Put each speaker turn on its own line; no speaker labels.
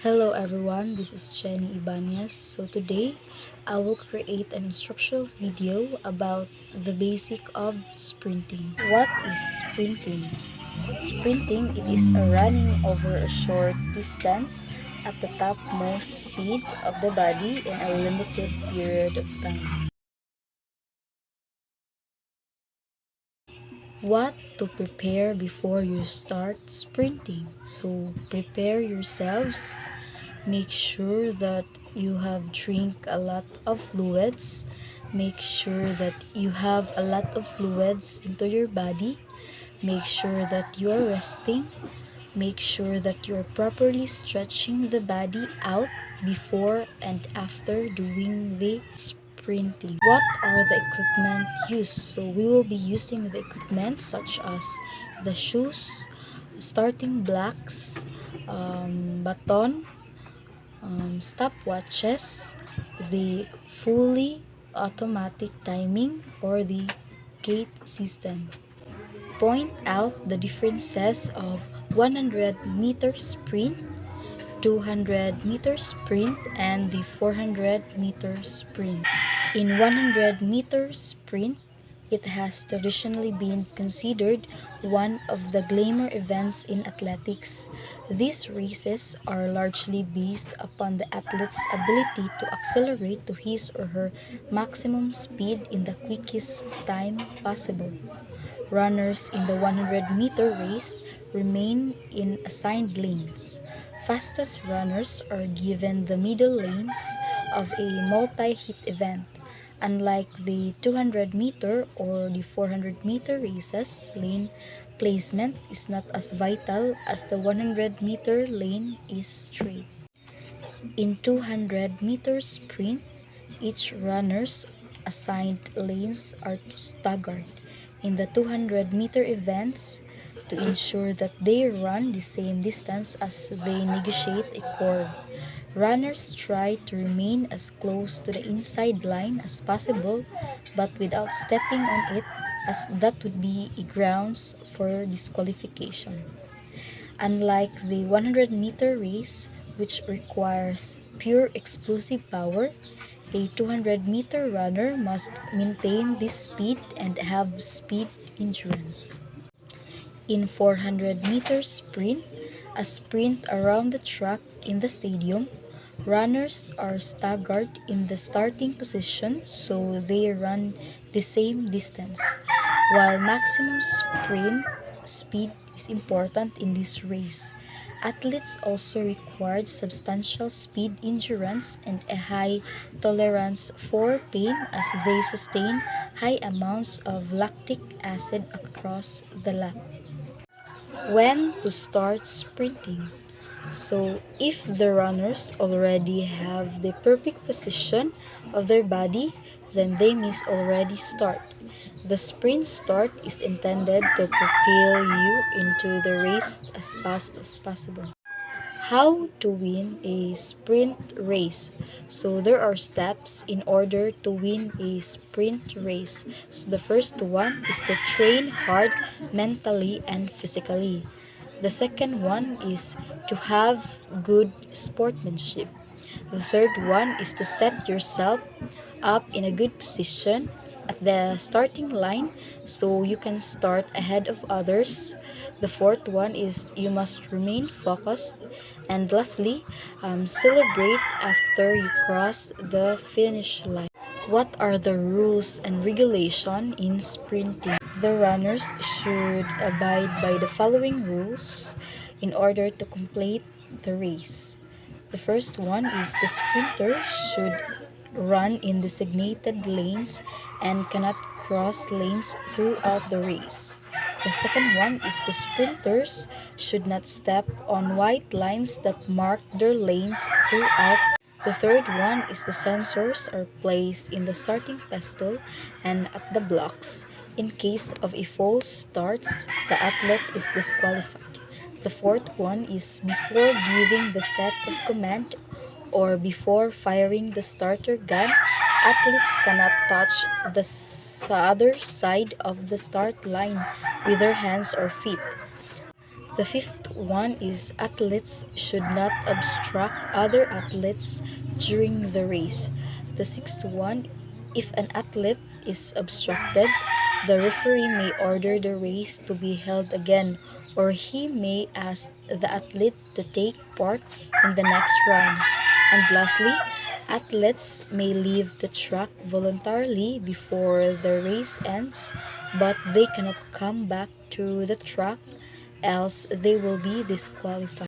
Hello everyone, this is Jenny Ibanez. So today, I will create an instructional video about the basic of sprinting. What is sprinting? Sprinting, it is a running over a short distance at the topmost speed of the body in a limited period of time. What to prepare before you start sprinting? So prepare yourselves. Make sure that you have drink a lot of fluids. Make sure that you have a lot of fluids into your body. Make sure that you are resting. Make sure that you're properly stretching the body out before and after doing the sprinting. What are the equipment used? So we will be using the equipment such as the shoes, starting blocks, baton, stopwatches, the fully automatic timing, or the gate system. Point out the differences of 100-meter sprint, 200-meter sprint, and the 400-meter sprint. In 100-meter sprint, it has traditionally been considered one of the glamour events in athletics. These races are largely based upon the athlete's ability to accelerate to his or her maximum speed in the quickest time possible. Runners in the 100-meter race remain in assigned lanes. Fastest runners are given the middle lanes of a multi-hit event. Unlike the 200-meter or the 400-meter races, lane placement is not as vital as the 100-meter lane is straight. In 200-meter sprint, each runner's assigned lanes are staggered in the 200-meter events to ensure that they run the same distance as they negotiate a curve. Runners try to remain as close to the inside line as possible but without stepping on it, as that would be a grounds for disqualification. Unlike the 100-meter race, which requires pure explosive power, a 200-meter runner must maintain this speed and have speed endurance. In 400-meter sprint, a sprint around the track in the stadium, runners are staggered in the starting position so they run the same distance. While maximum sprint speed is important in this race, athletes also require substantial speed endurance and a high tolerance for pain as they sustain high amounts of lactic acid across the lap. When to start sprinting? So, if the runners already have the perfect position of their body, then they must already start. The sprint start is intended to propel you into the race as fast as possible. How to win a sprint race? So there are steps in order to win a sprint race. So the first one is to train hard mentally and physically. The second one is to have good sportsmanship. The third one is to set yourself up in a good position at the starting line so you can start ahead of others. The fourth one is you must remain focused. And lastly, celebrate after you cross the finish line. What are the rules and regulation in sprinting? The runners should abide by the following rules in order to complete the race. The first one is the sprinter should run in designated lanes and cannot cross lanes throughout the race. The second one is the sprinters should not step on white lines that mark their lanes throughout. The third one is the sensors are placed in the starting pedestal and at the blocks. In case of a false start, the athlete is disqualified. The fourth one is before giving the set of command or before firing the starter gun, athletes cannot touch the other side of the start line with their hands or feet. The fifth one is athletes should not obstruct other athletes during the race. The sixth one, if an athlete is obstructed, the referee may order the race to be held again, or he may ask the athlete to take part in the next round. And lastly, athletes may leave the track voluntarily before the race ends, but they cannot come back to the track, else they will be disqualified.